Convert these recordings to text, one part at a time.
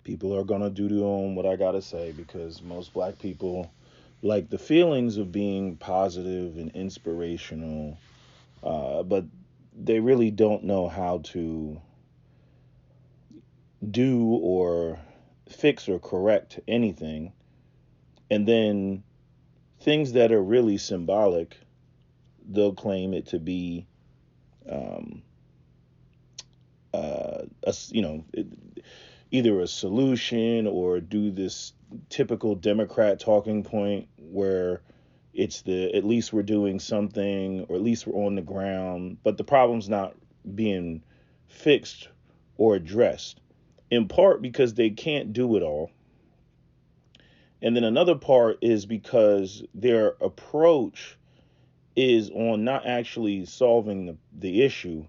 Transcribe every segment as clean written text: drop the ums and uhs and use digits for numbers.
People are gonna do to them what I gotta say because most black people like the feelings of being positive and inspirational, but they really don't know how to do or fix or correct anything. And then things that are really symbolic, they'll claim it to be, um, either a solution or do this typical Democrat talking point where it's the at least we're doing something or at least we're on the ground, but the problem's not being fixed or addressed. In part because they can't do it all. And then another part is because their approach is on not actually solving the issue,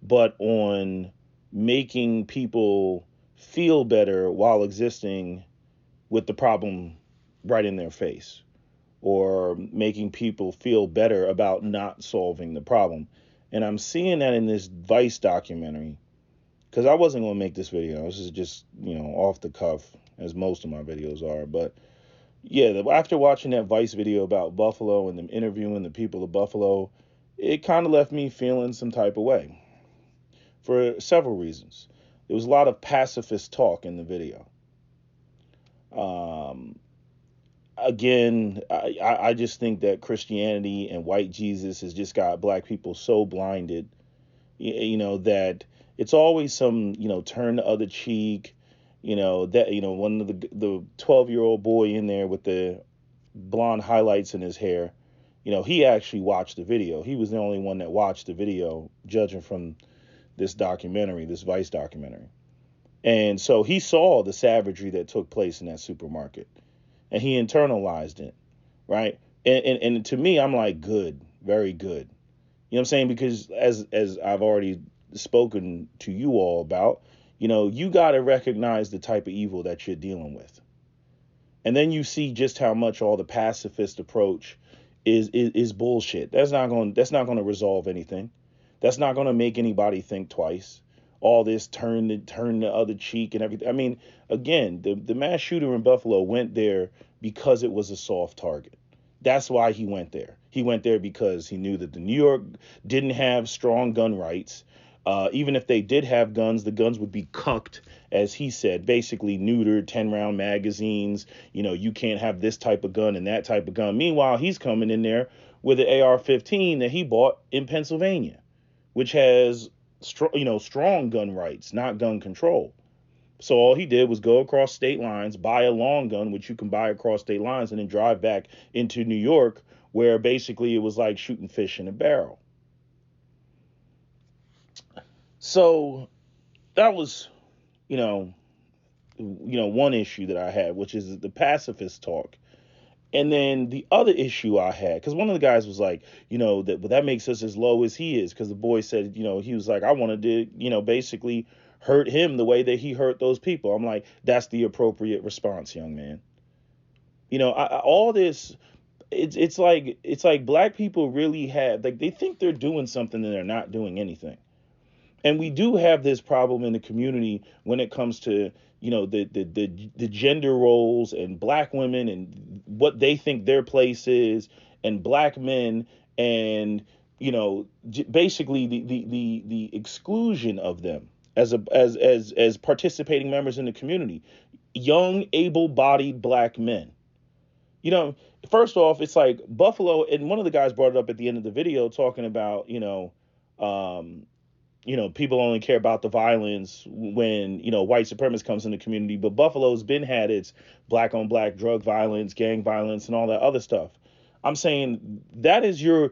but on making people feel better while existing with the problem right in their face, or making people feel better about not solving the problem. And I'm seeing that in this Vice documentary because I wasn't going to make this video. This is just, off the cuff, as most of my videos are. But yeah, after watching that Vice video about Buffalo and them interviewing the people of Buffalo, it kind of left me feeling some type of way for several reasons. There was a lot of pacifist talk in the video. Um, Again, I just think that Christianity and white Jesus has just got black people so blinded, that it's always some, turn the other cheek, that, one of the 12-year-old boy in there with the blonde highlights in his hair, he actually watched the video. He was the only one that watched the video, judging from this documentary, this Vice documentary. And so he saw the savagery that took place in that supermarket and he internalized it, right? And to me, I'm like, good, very good. You know what I'm saying? Because as I've already spoken to you all about, you got to recognize the type of evil that you're dealing with. And then you see just how much all the pacifist approach is bullshit. That's not going to resolve anything. That's not going to make anybody think twice. All this turn the other cheek and everything. I mean, again, the mass shooter in Buffalo went there because it was a soft target. That's why he went there. He went there because he knew that the New York didn't have strong gun rights. Even if they did have guns, the guns would be cucked, as he said, basically neutered, 10-round magazines. You can't have this type of gun and that type of gun. Meanwhile, he's coming in there with an AR-15 that he bought in Pennsylvania, which has strong gun rights, not gun control. So all he did was go across state lines, buy a long gun, which you can buy across state lines, and then drive back into New York, where basically it was like shooting fish in a barrel. So that was, you know, one issue that I had, which is the pacifist talk. And then the other issue I had, because one of the guys was like, that makes us as low as he is, because the boy said, he was like, I wanted to, basically hurt him the way that he hurt those people. I'm like, that's the appropriate response, young man. All this, it's like black people really have, like, they think they're doing something and they're not doing anything. And we do have this problem in the community when it comes to the gender roles and black women and what they think their place is, and black men, and basically the exclusion of them as participating members in the community, young able-bodied black men. you know First off, it's like Buffalo, and one of the guys brought it up at the end of the video talking about um people only care about the violence when, white supremacy comes in the community. But Buffalo's been had its black on black drug violence, gang violence, and all that other stuff. I'm saying that is your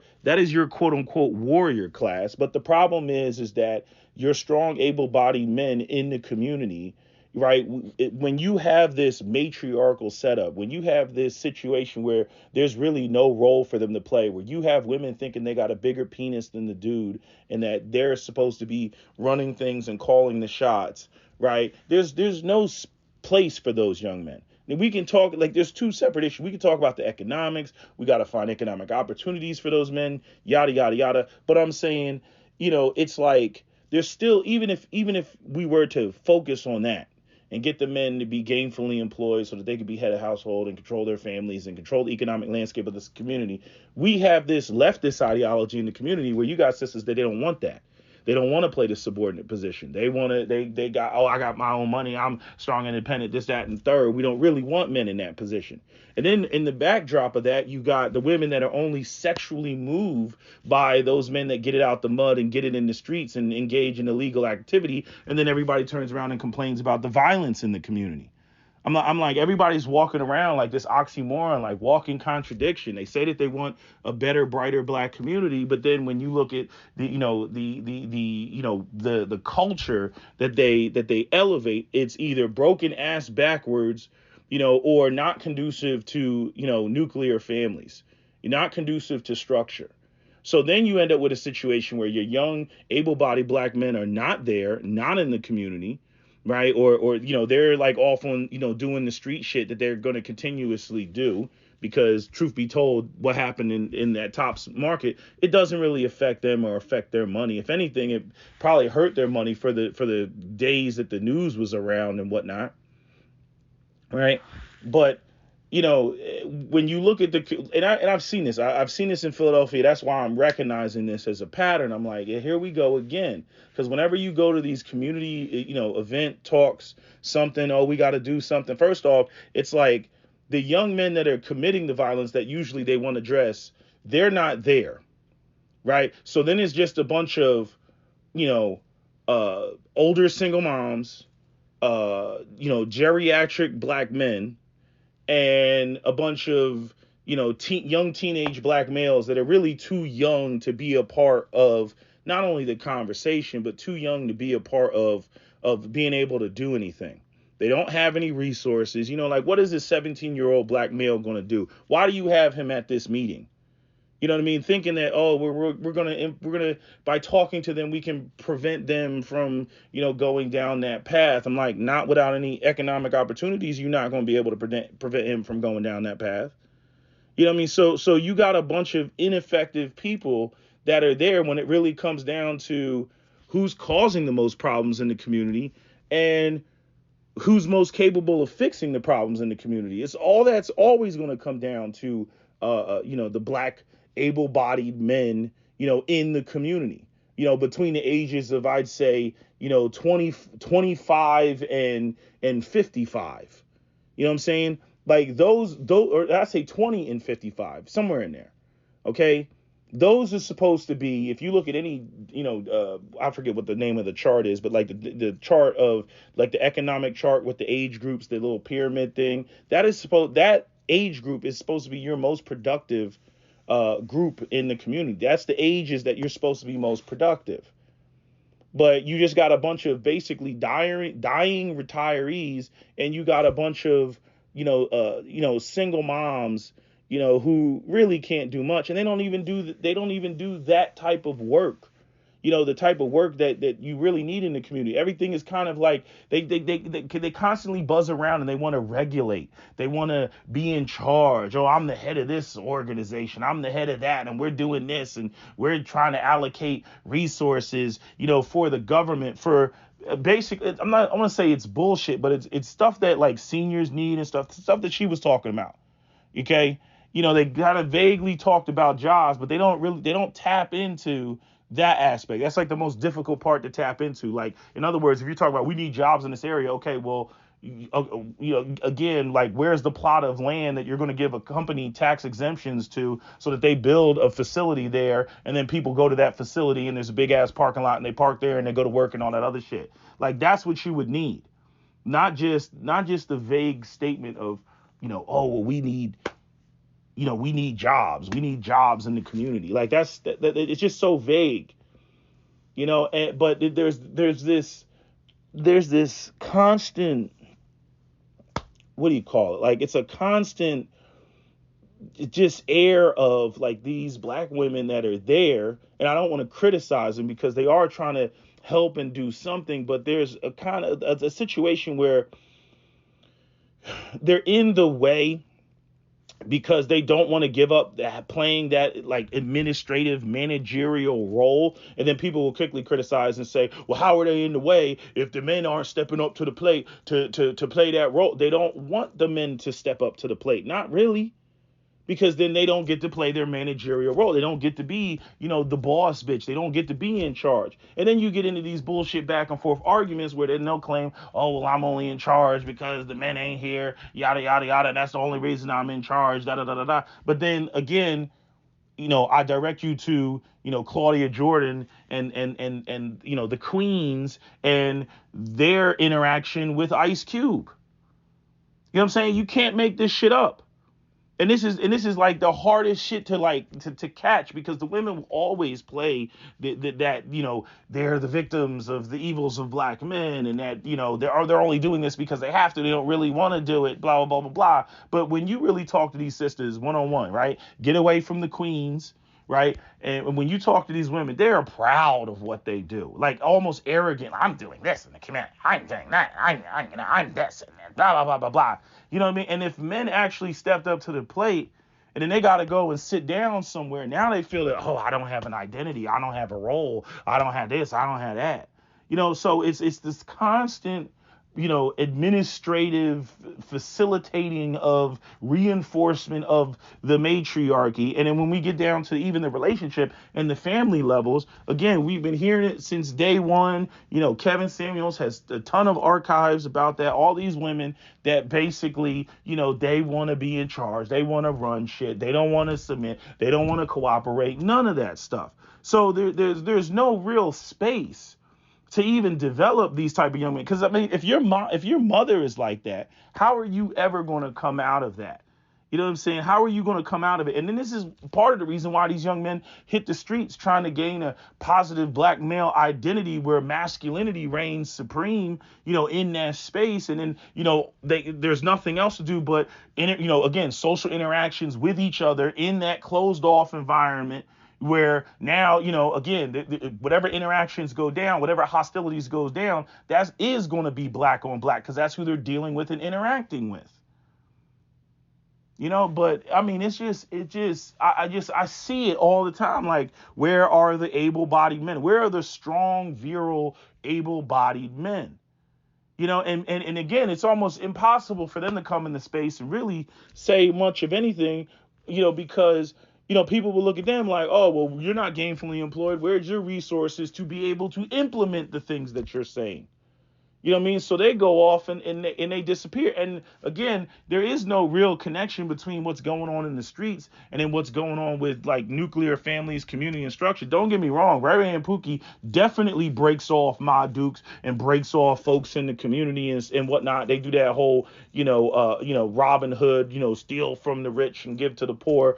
quote unquote warrior class. But the problem is that you're strong, able bodied men in the community, right? When you have this matriarchal setup, when you have this situation where there's really no role for them to play, where you have women thinking they got a bigger penis than the dude and that they're supposed to be running things and calling the shots, right? There's no place for those young men. And we can talk, like, there's two separate issues. We can talk about the economics. We got to find economic opportunities for those men, yada yada yada. But I'm saying, it's like there's still, even if we were to focus on that, and get the men to be gainfully employed so that they can be head of household and control their families and control the economic landscape of this community. We have this leftist ideology in the community where you got sisters that they don't want that. They don't want to play the subordinate position. They want to, they got, oh, I got my own money. I'm strong, independent, this, that, and third. We don't really want men in that position. And then in the backdrop of that, you got the women that are only sexually moved by those men that get it out the mud and get it in the streets and engage in illegal activity. And then everybody turns around and complains about the violence in the community. I'm like, everybody's walking around like this oxymoron, like walking contradiction. They say that they want a better, brighter black community, but then when you look at the, the culture that they elevate, it's either broken ass backwards, or not conducive to, nuclear families. You're not conducive to structure. So then you end up with a situation where your young, able-bodied black men are not there, not in the community, right? Or they're like off on, doing the street shit that they're going to continuously do, because truth be told, what happened in that Tops market, it doesn't really affect them or affect their money. If anything, it probably hurt their money for the days that the news was around and whatnot, right? But when you look at I've seen this, I've seen this in Philadelphia. That's why I'm recognizing this as a pattern. I'm like, yeah, here we go again. Because whenever you go to these community, event talks, something, oh, we got to do something. First off, it's like the young men that are committing the violence that usually they want to address, they're not there, right? So then it's just a bunch of, older single moms, geriatric black men, and a bunch of, young teenage black males that are really too young to be a part of not only the conversation, but too young to be a part of being able to do anything. They don't have any resources. Like, what is this 17-year-old black male going to do? Why do you have him at this meeting? You know what I mean? Thinking that, oh, we're gonna by talking to them, we can prevent them from, going down that path. I'm like, not without any economic opportunities. You're not going to be able to prevent him from going down that path. You know what I mean? So you got a bunch of ineffective people that are there when it really comes down to who's causing the most problems in the community and who's most capable of fixing the problems in the community. It's all that's always going to come down to, the black able-bodied men, in the community, between the ages of, I'd say, 25 and 55. You know what I'm saying? Like those, or I say 20 and 55, somewhere in there. Okay. Those are supposed to be, if you look at any, I forget what the name of the chart is, but like the chart of like the economic chart with the age groups, the little pyramid thing, that age group is supposed to be your most productive group in the community. That's the ages that you're supposed to be most productive. But you just got a bunch of basically dying retirees, and you got a bunch of single moms, who really can't do much, and they don't even do that type of work. The type of work that you really need in the community. Everything is kind of like they constantly buzz around and they want to regulate. They want to be in charge. Oh, I'm the head of this organization. I'm the head of that. And we're doing this. And we're trying to allocate resources, for the government for basic. I want to say it's bullshit, but it's stuff that like seniors need and stuff that she was talking about. Okay. They kind of vaguely talked about jobs, but they don't tap into that aspect. That's like the most difficult part to tap into. Like, in other words, if you're talking about we need jobs in this area, okay, well, again, like where's the plot of land that you're going to give a company tax exemptions to so that they build a facility there, and then people go to that facility and there's a big ass parking lot and they park there and they go to work and all that other shit. Like that's what you would need. Not just the vague statement of, oh, well, we need jobs. We need jobs in the community. Like that it's just so vague, but there's this constant, what do you call it? Like it's a constant just air of like these black women that are there. And I don't want to criticize them because they are trying to help and do something, but there's a kind of a situation where they're in the way because they don't want to give up that playing that like administrative managerial role. And then people will quickly criticize and say, well, how are they in the way if the men aren't stepping up to the plate to play that role? They don't want the men to step up to the plate. Not really, because then they don't get to play their managerial role. They don't get to be, the boss bitch. They don't get to be in charge. And then you get into these bullshit back and forth arguments where they'll claim, oh, well, I'm only in charge because the men ain't here, yada, yada, yada. That's the only reason I'm in charge, da, da, da, da, da. But then again, I direct you to, Claudia Jordan and the Queens and their interaction with Ice Cube. You know what I'm saying? You can't make this shit up. And this is like the hardest shit to catch, because the women will always play that they're the victims of the evils of black men, and that they're only doing this because they have to, they don't really want to do it, blah blah blah blah blah. But when you really talk to these sisters one on one, right, get away from the queens, right, and when you talk to these women, they're proud of what they do, like almost arrogant. I'm doing this in the community, I'm doing that, I'm this and blah blah blah blah blah. You know what I mean? And if men actually stepped up to the plate, and then they got to go and sit down somewhere, now they feel that, oh, I don't have an identity, I don't have a role, I don't have this, I don't have that. So it's this constant, administrative facilitating of reinforcement of the matriarchy. And then when we get down to even the relationship and the family levels, again, we've been hearing it since day one. Kevin Samuels has a ton of archives about that. All these women that basically, they want to be in charge. They want to run shit. They don't want to submit. They don't want to cooperate. None of that stuff. So there's no real space to even develop these type of young men. Because I mean, if your mother is like that, how are you ever going to come out of that? You know what I'm saying? How are you going to come out of it? And then this is part of the reason why these young men hit the streets trying to gain a positive black male identity where masculinity reigns supreme, in that space. And then, there's nothing else to do but, again, social interactions with each other in that closed off environment, where now, again, whatever interactions go down, whatever hostilities goes down, that is going to be black on black, because that's who they're dealing with and interacting with. But I mean, I see it all the time. Like, where are the able-bodied men? Where are the strong, virile, able-bodied men? And again, it's almost impossible for them to come into space and really say much of anything, because people will look at them like, oh, well, you're not gainfully employed. Where's your resources to be able to implement the things that you're saying? You know what I mean? So they go off and they disappear. And again, there is no real connection between what's going on in the streets and then what's going on with like nuclear families, community, and structure. Don't get me wrong. Ray Ray and Pookie definitely breaks off Ma Dukes and breaks off folks in the community and whatnot. They do that whole, Robin Hood, steal from the rich and give to the poor,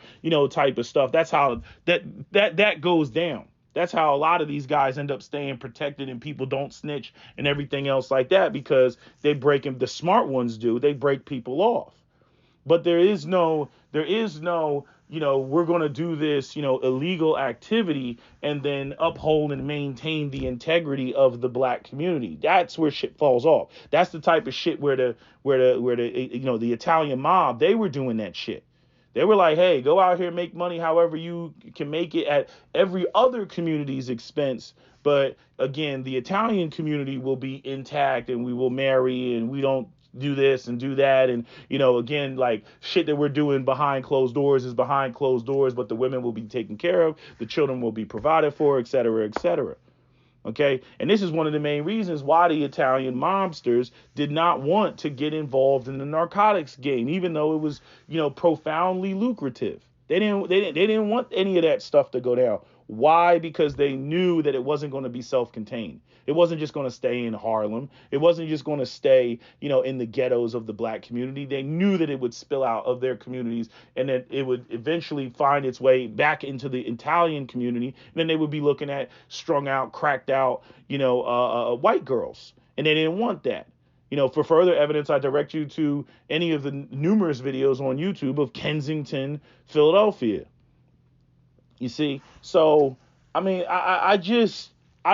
type of stuff. That's how that goes down. That's how a lot of these guys end up staying protected and people don't snitch and everything else like that, because they break them. The smart ones do. They break people off. But there is no, we're going to do this, illegal activity and then uphold and maintain the integrity of the black community. That's where shit falls off. That's the type of shit where the Italian mob, they were doing that shit. They were like, hey, go out here, make money however you can make it at every other community's expense. But again, the Italian community will be intact and we will marry and we don't do this and do that. And, again, like shit that we're doing behind closed doors is behind closed doors, but the women will be taken care of. The children will be provided for, et cetera, et cetera. Okay. And this is one of the main reasons why the Italian mobsters did not want to get involved in the narcotics game, even though it was, profoundly lucrative. They didn't want any of that stuff to go down. Why? Because they knew that it wasn't going to be self-contained. It wasn't just going to stay in Harlem. It wasn't just going to stay, in the ghettos of the black community. They knew that it would spill out of their communities and that it would eventually find its way back into the Italian community. And then they would be looking at strung out, cracked out, white girls. And they didn't want that. For further evidence, I direct you to any of the numerous videos on YouTube of Kensington, Philadelphia. You see? So, I mean, I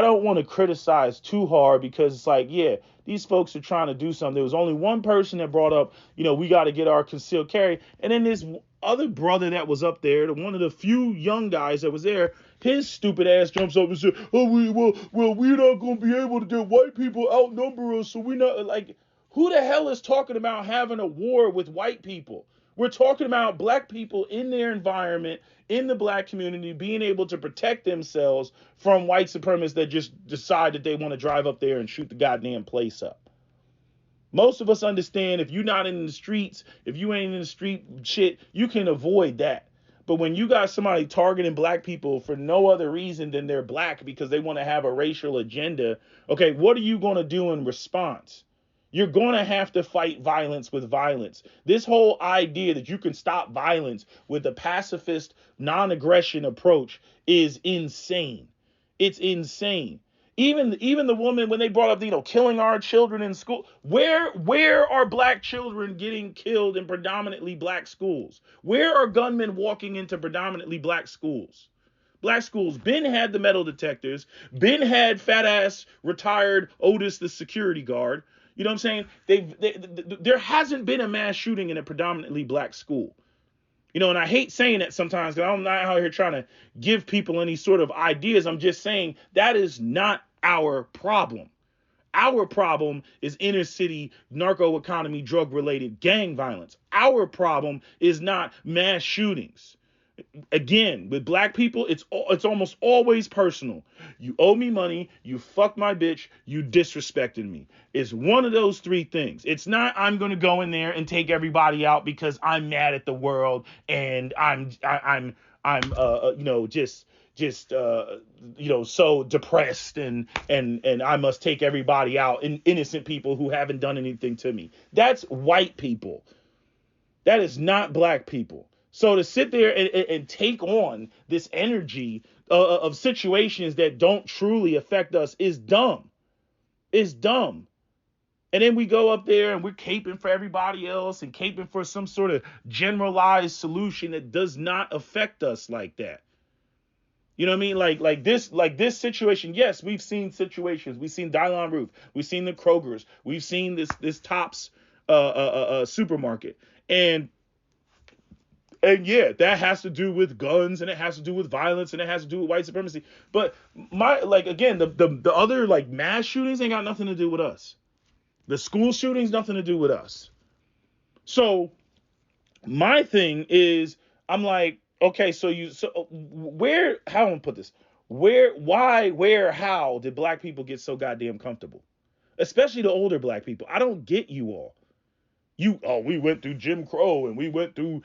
don't want to criticize too hard, because it's like, yeah, these folks are trying to do something. There was only one person that brought up, we got to get our concealed carry. And then this other brother that was up there, one of the few young guys that was there, his stupid ass jumps up and says, "Oh, we're not gonna be able to do. White people outnumber us, so we're not like." Who the hell is talking about having a war with white people? We're talking about black people in their environment, in the black community, being able to protect themselves from white supremacists that just decide that they want to drive up there and shoot the goddamn place up. Most of us understand if you're not in the streets, if you ain't in the street shit, you can avoid that. But when you got somebody targeting black people for no other reason than they're black because they want to have a racial agenda, okay, what are you going to do in response? You're going to have to fight violence with violence. This whole idea that you can stop violence with a pacifist, non-aggression approach is insane. It's insane. Even the woman when they brought up killing our children in school, where are black children getting killed in predominantly black schools? Where are gunmen walking into predominantly black schools? Black schools been had the metal detectors, been had fat ass retired Otis the security guard. You know what I'm saying? There hasn't been a mass shooting in a predominantly black school. And I hate saying that sometimes because I'm not out here trying to give people any sort of ideas. I'm just saying that is not our problem. Our problem is inner city narco economy, drug related gang violence. Our problem is not mass shootings. Again, with black people, it's almost always personal. You owe me money, you fucked my bitch, you disrespected me. It's one of those three things. It's not I'm going to go in there and take everybody out because I'm mad at the world and I'm just so depressed and I must take everybody out, and innocent people who haven't done anything to me. That's white people. That is not black people. So to sit there and take on this energy of situations that don't truly affect us is dumb. It's dumb. And then we go up there and we're caping for everybody else and caping for some sort of generalized solution that does not affect us like that. You know what I mean? Like this situation. Yes, we've seen situations. We've seen Dylon Roof. We've seen the Krogers. We've seen this Tops supermarket. And yeah, that has to do with guns, and it has to do with violence, and it has to do with white supremacy. But the other mass shootings ain't got nothing to do with us. The school shootings, nothing to do with us. So my thing is, I'm like, okay, how do I put this? How did black people get so goddamn comfortable? Especially the older black people. I don't get you all. We went through Jim Crow and we went through,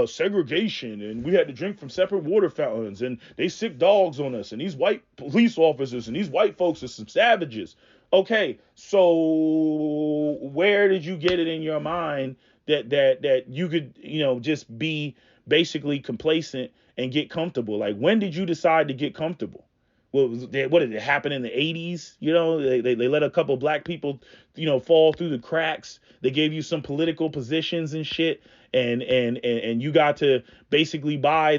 segregation, and we had to drink from separate water fountains, and they sick dogs on us, and these white police officers and these white folks are some savages. Okay, so where did you get it in your mind that you could, just be basically complacent and get comfortable? Like, when did you decide to get comfortable? What did it happen in the 80s? They let a couple of black people, fall through the cracks. They gave you some political positions and shit. And you got to basically buy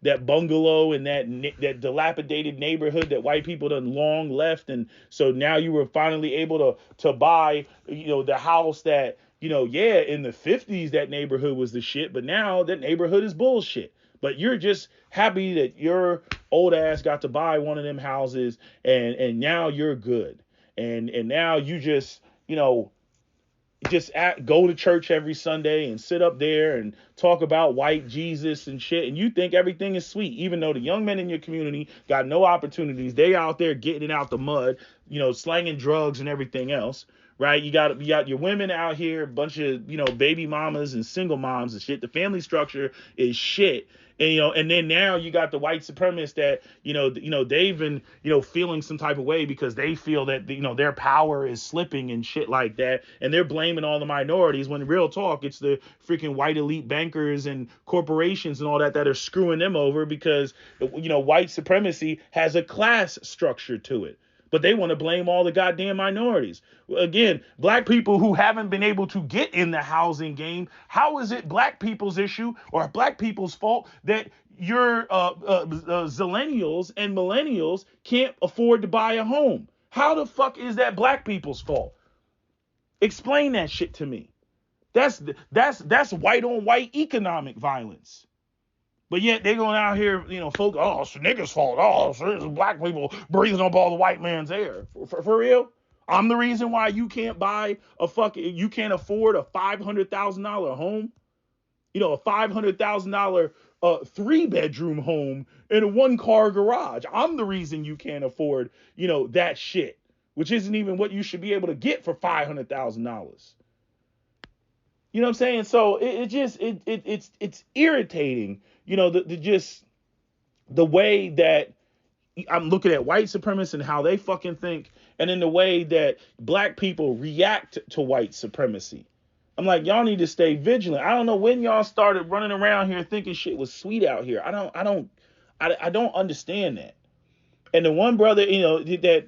that bungalow in that dilapidated neighborhood that white people done long left. And so now you were finally able to buy, the house that, in the 50s, that neighborhood was the shit. But now that neighborhood is bullshit. But you're just happy that your old ass got to buy one of them houses, and now you're good. And now you just, go to church every Sunday and sit up there and talk about white Jesus and shit. And you think everything is sweet, even though the young men in your community got no opportunities. They out there getting it out the mud, slanging drugs and everything else. Right. You got your women out here, a bunch of, baby mamas and single moms and shit. The family structure is shit. And then now you got the white supremacists that, they've been, feeling some type of way because they feel that, their power is slipping and shit like that. And they're blaming all the minorities when, real talk, it's the freaking white elite bankers and corporations and all that are screwing them over because, white supremacy has a class structure to it. But they want to blame all the goddamn minorities. Again, black people who haven't been able to get in the housing game. How is it black people's issue or black people's fault that your zillennials and millennials can't afford to buy a home? How the fuck is that black people's fault? Explain that shit to me. That's white on white economic violence. But yet they're going out here, folk, oh, it's the niggas' fault. Oh, it's black people breathing up all the white man's air. For real? I'm the reason why you can't you can't afford a $500,000 home. A $500,000 3-bedroom home in a 1-car garage. I'm the reason you can't afford, that shit, which isn't even what you should be able to get for $500,000. You know what I'm saying? So it's irritating, the way that I'm looking at white supremacists and how they fucking think, and in the way that black people react to white supremacy. I'm like, y'all need to stay vigilant. I don't know when y'all started running around here thinking shit was sweet out here. I don't understand that. And the one brother, that,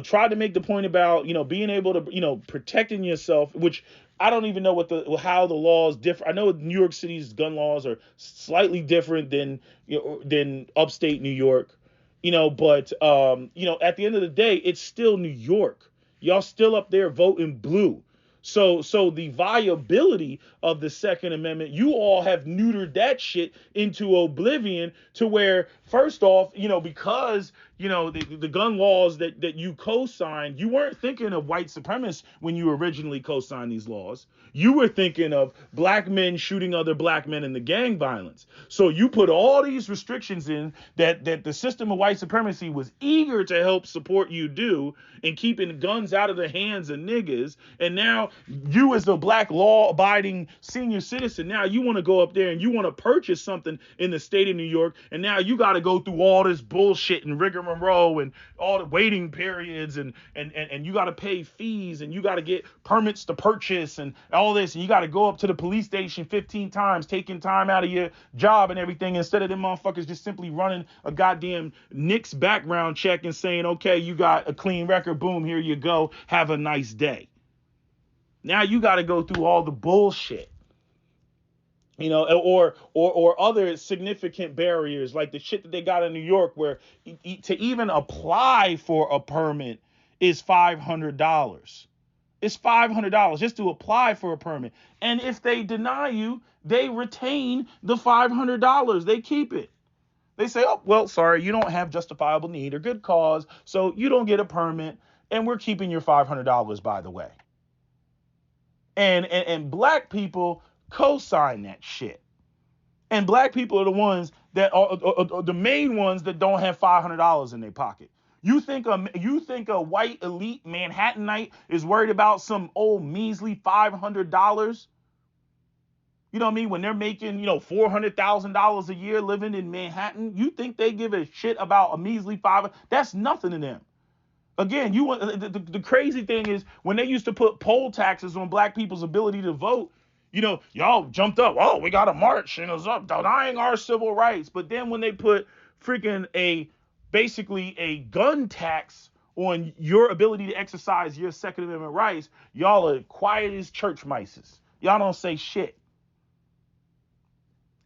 tried to make the point about, being able to, protecting yourself, which I don't even know how the laws differ. I know New York City's gun laws are slightly different than upstate New York, but at the end of the day, it's still New York. Y'all still up there voting blue. So the viability of the Second Amendment, you all have neutered that shit into oblivion, to where, first off, because, the gun laws that you co-signed, you weren't thinking of white supremacists when you originally co-signed these laws. You were thinking of black men shooting other black men in the gang violence. So you put all these restrictions in that the system of white supremacy was eager to help support you do, in keeping guns out of the hands of niggas. And now you, as a black law-abiding senior citizen, now you want to go up there and you want to purchase something in the state of New York, and now you got to go through all this bullshit and rigmarole and all the waiting periods, and you got to pay fees, and you got to get permits to purchase and all this, and you got to go up to the police station 15 times, taking time out of your job and everything, instead of them motherfuckers just simply running a goddamn NICS background check and saying, okay, you got a clean record, boom, here you go, have a nice day. Now you got to go through all the bullshit, or other significant barriers, like the shit that they got in New York, where to even apply for a permit is $500. It's $500 just to apply for a permit. And if they deny you, they retain the $500. They keep it. They say, oh, well, sorry, you don't have justifiable need or good cause, so you don't get a permit, and we're keeping your $500, by the way. And black people co-sign that shit. And black people are the ones that are the main ones that don't have $500 in their pocket. You think a white elite Manhattanite is worried about some old measly $500? You know what I mean? When they're making, $400,000 a year living in Manhattan, you think they give a shit about a measly $500? That's nothing to them. Again, the crazy thing is, when they used to put poll taxes on black people's ability to vote, y'all jumped up. Oh, we got to march and it's up denying our civil rights. But then when they put basically a gun tax on your ability to exercise your Second Amendment rights, y'all are quiet as church mices. Y'all don't say shit.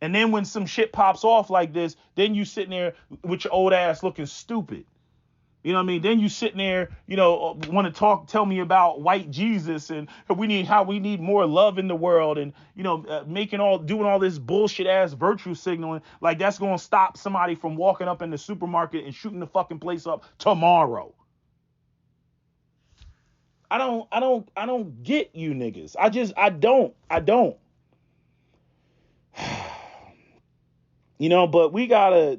And then when some shit pops off like this, then you sitting there with your old ass looking stupid. You know what I mean? Then you sitting there, want to tell me about white Jesus and how we need more love in the world, and, doing all this bullshit ass virtue signaling, like that's going to stop somebody from walking up in the supermarket and shooting the fucking place up tomorrow. I don't get you niggas. I don't. But we gotta,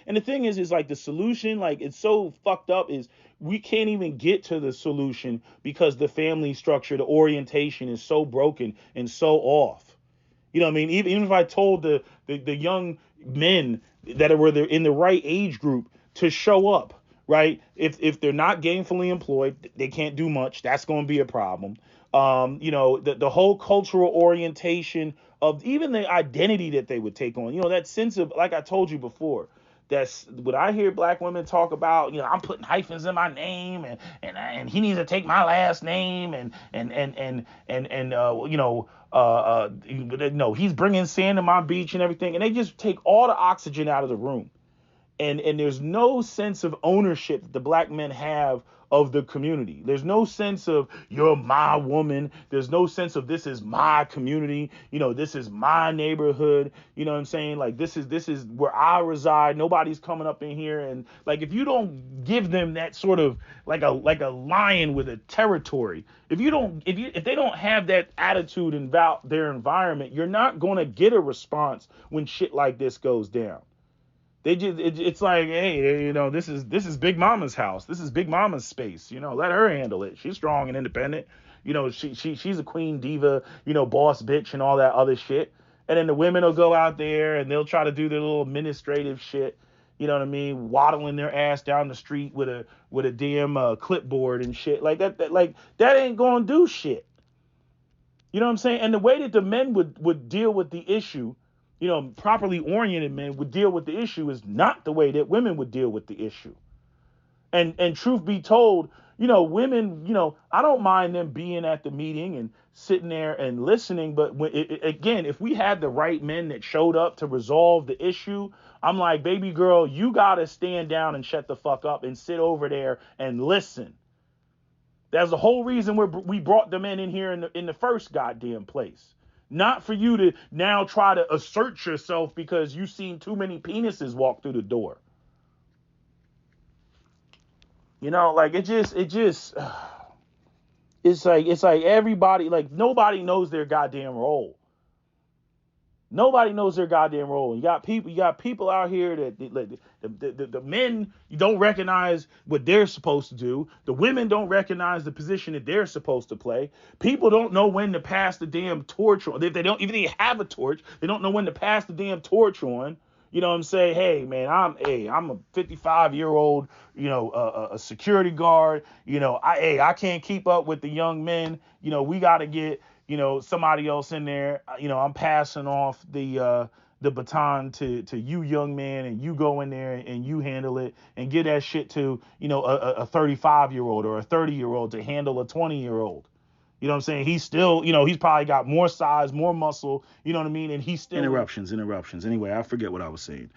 and the thing is like the solution, like it's so fucked up, is we can't even get to the solution because the family structure, the orientation is so broken and so off. You know what I mean? Even if I told the young men that were in the right age group to show up, right? If they're not gainfully employed, they can't do much. That's going to be a problem. The whole cultural orientation of even the identity that they would take on, that sense of, like I told you before, that's what I hear black women talk about. I'm putting hyphens in my name, and he needs to take my last name, he's bringing sand to my beach and everything, and they just take all the oxygen out of the room. and there's no sense of ownership that the black men have of the community. There's no sense of you're my woman. There's no sense of this is my community. This is my neighborhood. You know what I'm saying? Like this is where I reside. Nobody's coming up in here. And like if you don't give them that sort of like a lion with a territory, if they don't have that attitude about their environment, you're not gonna get a response when shit like this goes down. It's like, hey, this is Big Mama's house. This is Big Mama's space. Let her handle it. She's strong and independent. She's a queen diva, boss bitch and all that other shit. And then the women will go out there and they'll try to do their little administrative shit. You know what I mean? Waddling their ass down the street with a damn clipboard and shit like that. That ain't gonna do shit. You know what I'm saying? And the way that the men would deal with the issue, properly oriented men would deal with the issue is not the way that women would deal with the issue. And truth be told, women, I don't mind them being at the meeting and sitting there and listening. But again, if we had the right men that showed up to resolve the issue, I'm like, baby girl, you got to stand down and shut the fuck up and sit over there and listen. That's the whole reason we brought the men in here in the first goddamn place. Not for you to now try to assert yourself because you've seen too many penises walk through the door. Like it's like everybody, like nobody knows their goddamn role. Nobody knows their goddamn role. You got people out here that the men don't recognize what they're supposed to do. The women don't recognize the position that they're supposed to play. People don't know when to pass the damn torch on. If they have a torch, they don't know when to pass the damn torch on. You know what I'm saying? Hey, man, I'm a 55-year-old, a security guard. I can't keep up with the young men. We got to get somebody else in there. I'm passing off the baton to you, young man, and you go in there and you handle it and get that shit to, a 35-year-old or a 30-year-old to handle a 20-year-old. You know what I'm saying? He's still, he's probably got more size, more muscle, you know what I mean? And he's still interruptions. Anyway, I forget what I was saying.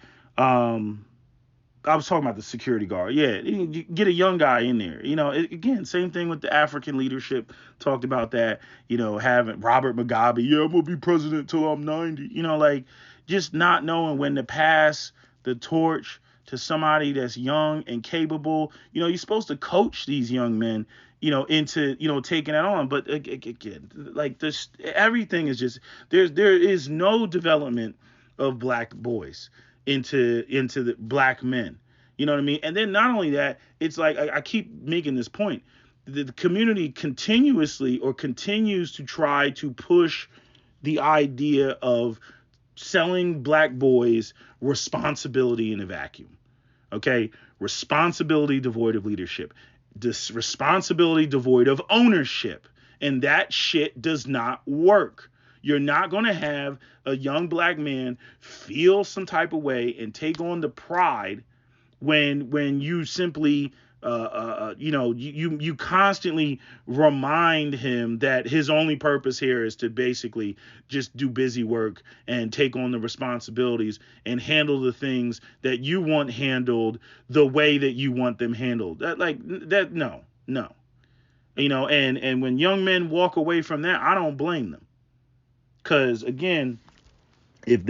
I was talking about the security guard. Yeah, you get a young guy in there. Again, same thing with the African leadership. Talked about that, having Robert Mugabe. Yeah, I'm going to be president till I'm 90. Just not knowing when to pass the torch to somebody that's young and capable. You're supposed to coach these young men, into, taking it on. But again, like this, everything is just, there is no development of black boys into the black men. You know what I mean? And then not only that, it's like, I keep making this point. The community continues to try to push the idea of selling black boys responsibility in a vacuum. Okay? Responsibility devoid of leadership. This responsibility devoid of ownership. And that shit does not work. You're not going to have a young black man feel some type of way and take on the pride when you simply you constantly remind him that his only purpose here is to basically just do busy work and take on the responsibilities and handle the things that you want handled the way that you want them handled. No. And when young men walk away from that, I don't blame them. Because again, if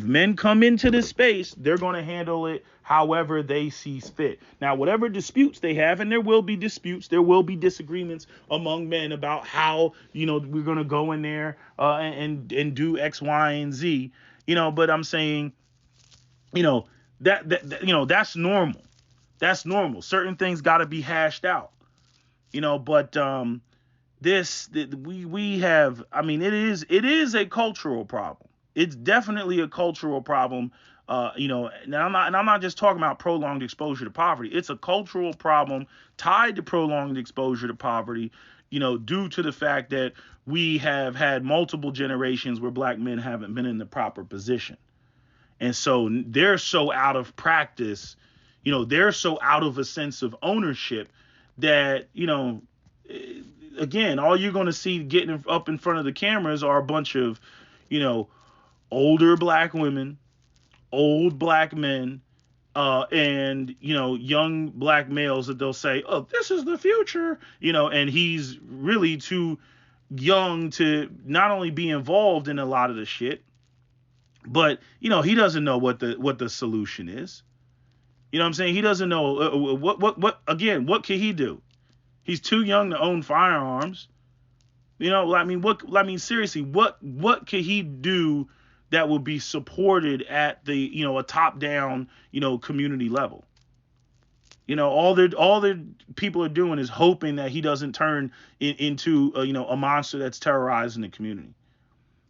men come into this space, they're going to handle it however they see fit. Now, whatever disputes they have, and there will be disputes, there will be disagreements among men about how, we're going to go in there and do X, Y, and Z, but I'm saying, that's normal. That's normal. Certain things got to be hashed out, but we have, it is a cultural problem. It's definitely a cultural problem. And I'm not just talking about prolonged exposure to poverty. It's a cultural problem tied to prolonged exposure to poverty, due to the fact that we have had multiple generations where black men haven't been in the proper position. And so they're so out of practice, they're so out of a sense of ownership that, again, all you're going to see getting up in front of the cameras are a bunch of, older black women, old black men, And young black males that they'll say, "Oh, this is the future," and he's really too young to not only be involved in a lot of the shit, but he doesn't know what the solution is. You know what I'm saying? He doesn't know what again. What can he do? He's too young to own firearms. Seriously, what could he do that would be supported at the a top down community level? All their people are doing is hoping that he doesn't turn into a monster that's terrorizing the community.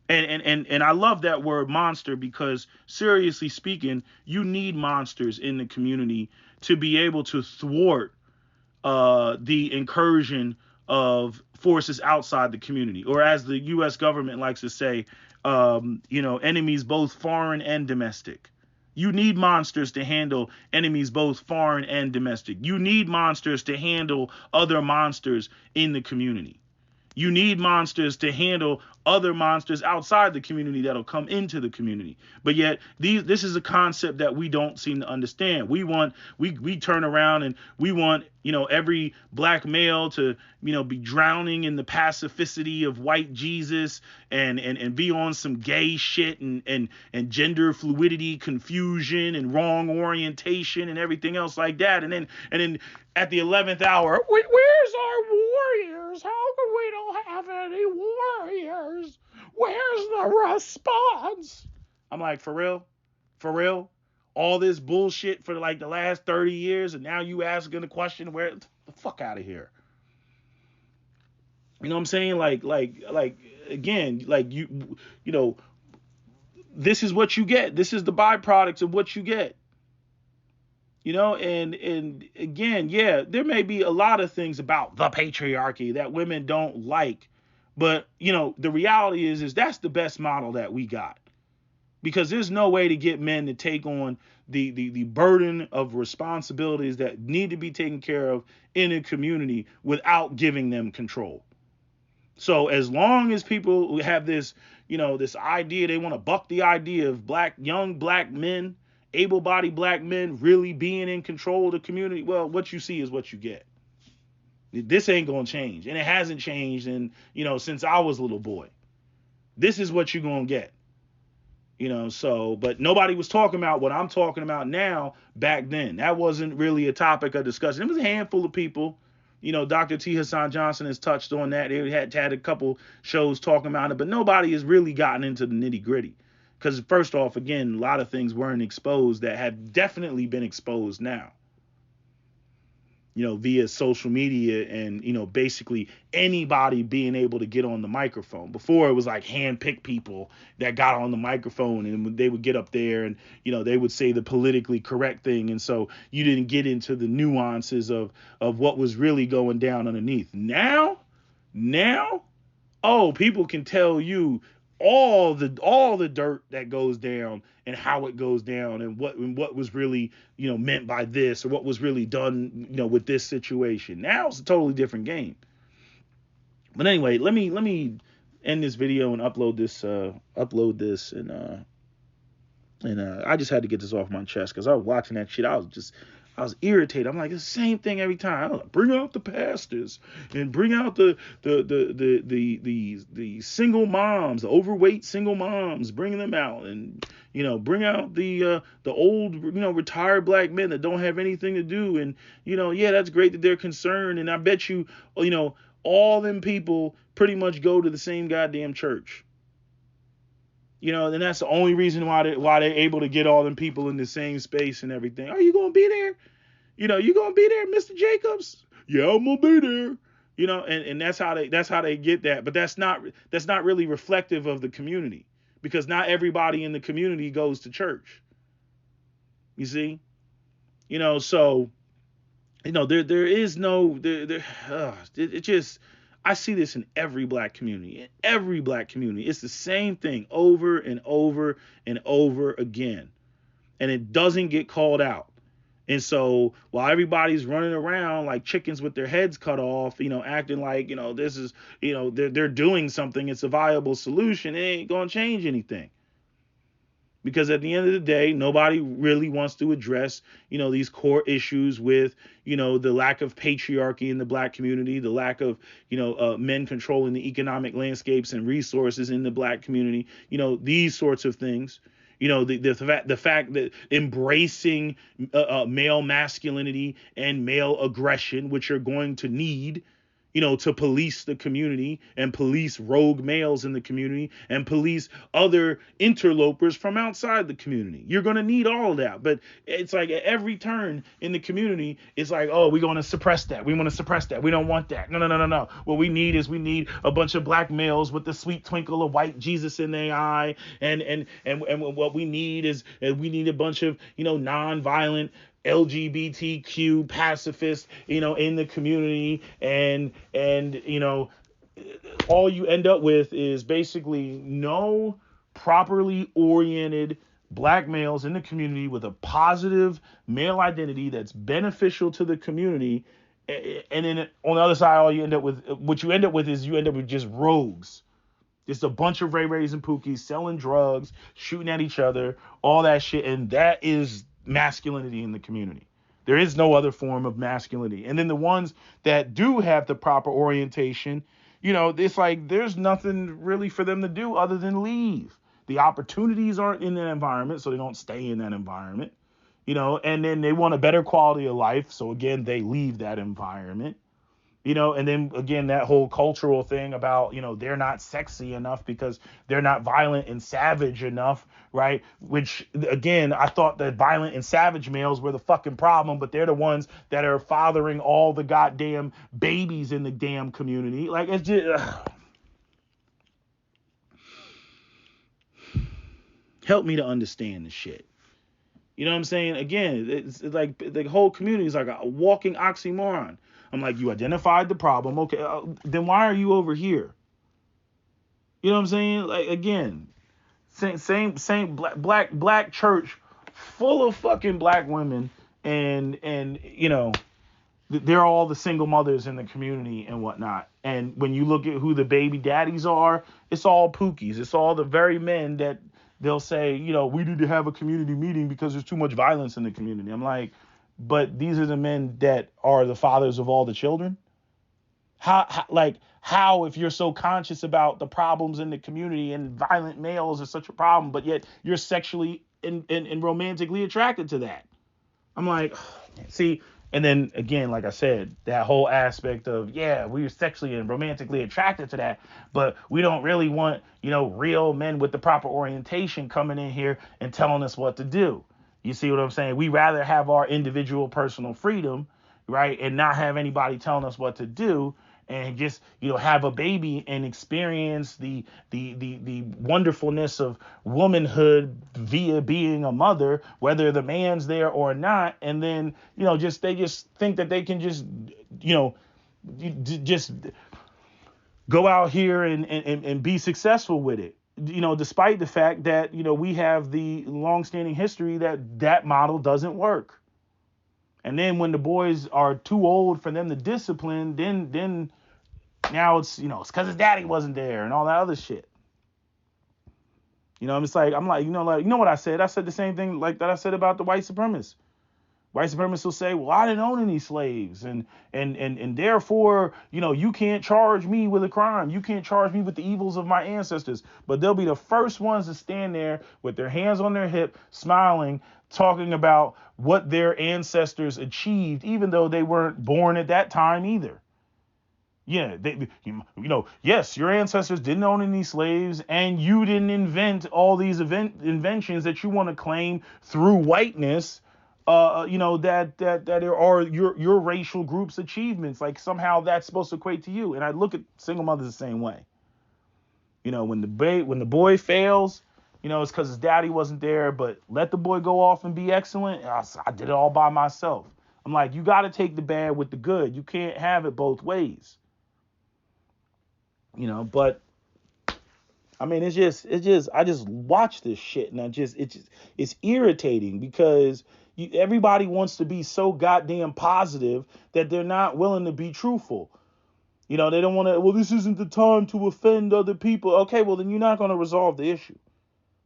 And I love that word monster, because seriously speaking, you need monsters in the community to be able to thwart the incursion of forces outside the community, or as the U.S. government likes to say, enemies both foreign and domestic. You need monsters to handle enemies both foreign and domestic. You need monsters to handle other monsters in the community. You need monsters to handle other monsters outside the community that'll come into the community. But yet this is a concept that we don't seem to understand. We turn around and we want, every black male to, be drowning in the pacificity of white Jesus and be on some gay shit and gender fluidity confusion and wrong orientation and everything else like that. And then at the 11th hour, where's our warriors? How come we don't have any warriors? Where's the response? I'm like, for real? For real? All this bullshit for like the last 30 years, and now you asking the question, where the fuck out of here? You know what I'm saying? Like again, like this is what you get. This is the byproducts of what you get. And again, yeah, there may be a lot of things about the patriarchy that women don't like, but the reality is that's the best model that we got, because there's no way to get men to take on the burden of responsibilities that need to be taken care of in a community without giving them control. So as long as people have this, this idea, they want to buck the idea of young black men, able-bodied black men really being in control of the community, well, what you see is what you get. This ain't gonna change, and it hasn't changed since I was a little boy. This is what you're gonna get. But nobody was talking about what I'm talking about now back then. That wasn't really a topic of discussion. It was a handful of people. Dr. T. Hassan Johnson has touched on that. They had a couple shows talking about it, but nobody has really gotten into the nitty gritty. Because first off, again, a lot of things weren't exposed that have definitely been exposed now. Via social media and, basically anybody being able to get on the microphone. Before, it was like hand-picked people that got on the microphone, and they would get up there and, they would say the politically correct thing. And so you didn't get into the nuances of what was really going down underneath. Now, oh, people can tell you all the dirt that goes down and how it goes down and what was really meant by this, or what was really done with this situation. Now it's a totally different game. But anyway, let me end this video and upload this and I just had to get this off my chest, because I was watching that shit. I was irritated. I'm like, it's the same thing every time. Like, bring out the pastors and bring out the single moms, the overweight single moms, bring them out, and bring out the old retired black men that don't have anything to do, and yeah, that's great that they're concerned, and I bet you all them people pretty much go to the same goddamn church. And that's the only reason why they're able to get all them people in the same space and everything. Are you gonna be there? You gonna be there, Mr. Jacobs? Yeah, I'm gonna be there. And that's how they get that. But that's not really reflective of the community, because not everybody in the community goes to church. You see? So there is no it just, I see this in every black community. In every black community, it's the same thing over and over and over again, and it doesn't get called out. And so while everybody's running around like chickens with their heads cut off, acting like this is they're doing something, it's a viable solution, it ain't gonna change anything. because at the end of the day, nobody really wants to address, these core issues with, the lack of patriarchy in the black community, the lack of, men controlling the economic landscapes and resources in the black community, these sorts of things. The fact that embracing male masculinity and male aggression, which you're going to need, to police the community and police rogue males in the community and police other interlopers from outside the community. You're going to need all of that. But it's like at every turn in the community, it's like, oh, we're going to suppress that. We want to suppress that. We don't want that. No. What we need is a bunch of black males with the sweet twinkle of white Jesus in their eye. And what we need is we need a bunch of, non-violent LGBTQ pacifists, in the community, and all you end up with is basically no properly oriented black males in the community with a positive male identity that's beneficial to the community. And then on the other side, what you end up with is just rogues. Just a bunch of Ray Rays and Pookies selling drugs, shooting at each other, all that shit. And that is masculinity in the community. There is no other form of masculinity. And then the ones that do have the proper orientation, it's like there's nothing really for them to do other than leave. The opportunities aren't in that environment, so they don't stay in that environment. And then they want a better quality of life. So again, they leave that environment. And then again, that whole cultural thing about, they're not sexy enough because they're not violent and savage enough, right? Which, again, I thought that violent and savage males were the fucking problem, but they're the ones that are fathering all the goddamn babies in the damn community. Like, it's just... Help me to understand the shit. You know what I'm saying? Again, it's like the whole community is like a walking oxymoron. I'm like, you identified the problem. Okay, then why are you over here? You know what I'm saying? Like, again, same black church full of fucking black women, and they're all the single mothers in the community and whatnot. And when you look at who the baby daddies are, it's all Pookies. It's all the very men that they'll say, we need to have a community meeting because there's too much violence in the community. I'm like, but these are the men that are the fathers of all the children. How, if you're so conscious about the problems in the community and violent males are such a problem, but yet you're sexually and romantically attracted to that? I'm like, see, and then again, like I said, that whole aspect of, yeah, we're sexually and romantically attracted to that, but we don't really want, real men with the proper orientation coming in here and telling us what to do. You see what I'm saying? We rather have our individual personal freedom, right? And not have anybody telling us what to do, and just, have a baby and experience the wonderfulness of womanhood via being a mother, whether the man's there or not. And then, they just think that they can just, just go out here and be successful with it. Despite the fact that, we have the longstanding history that model doesn't work. And then when the boys are too old for them to discipline, then now it's, it's because his daddy wasn't there and all that other shit. It's like, I'm like, what I said? I said the same thing like that I said about the white supremacists. White supremacists will say, well, I didn't own any slaves, and therefore, you can't charge me with a crime. You can't charge me with the evils of my ancestors. But they'll be the first ones to stand there with their hands on their hip, smiling, talking about what their ancestors achieved, even though they weren't born at that time either. Yeah, yes, your ancestors didn't own any slaves, and you didn't invent all these inventions that you want to claim through whiteness. That are your racial group's achievements. Like somehow that's supposed to equate to you. And I look at single mothers the same way. When the boy fails, it's because his daddy wasn't there. But let the boy go off and be excellent. I did it all by myself. I'm like, you got to take the bad with the good. You can't have it both ways. But I mean, it's just I just watch this shit, and it's irritating because everybody wants to be so goddamn positive that they're not willing to be truthful. They don't want to, well, this isn't the time to offend other people. Okay, well, then you're not going to resolve the issue.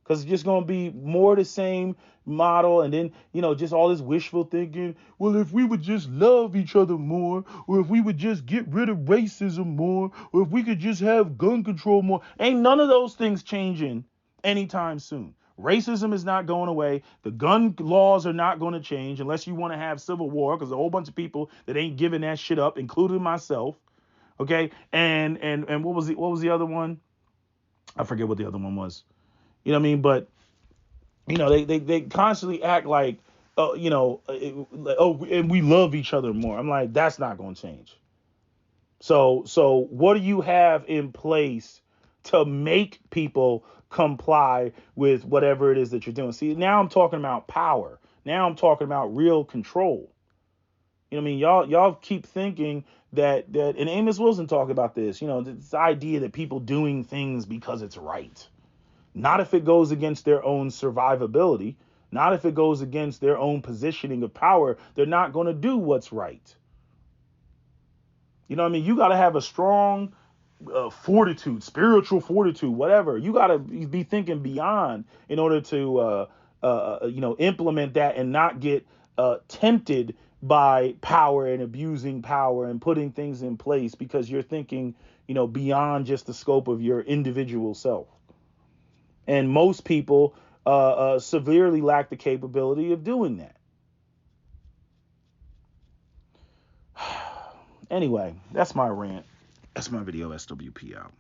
Because it's just going to be more the same model. And then, just all this wishful thinking. Well, if we would just love each other more, or if we would just get rid of racism more, or if we could just have gun control more. Ain't none of those things changing anytime soon. Racism is not going away. The gun laws are not going to change unless you want to have civil war, because a whole bunch of people that ain't giving that shit up, including myself. Okay. And what was the other one? I forget what the other one was. You know what I mean? But they constantly act like, and we love each other more. I'm like, that's not going to change. So what do you have in place to make people comply with whatever it is that you're doing? See, now I'm talking about power. Now I'm talking about real control. You know what I mean? Y'all keep thinking that and Amos Wilson talked about this, this idea that people doing things because it's right. Not if it goes against their own survivability, not if it goes against their own positioning of power. They're not going to do what's right. You know what I mean? You got to have a strong fortitude, spiritual fortitude, whatever. You got to be thinking beyond in order to, implement that and not get tempted by power and abusing power and putting things in place because you're thinking, beyond just the scope of your individual self. And most people severely lack the capability of doing that. Anyway, that's my rant. That's my video. SWP out.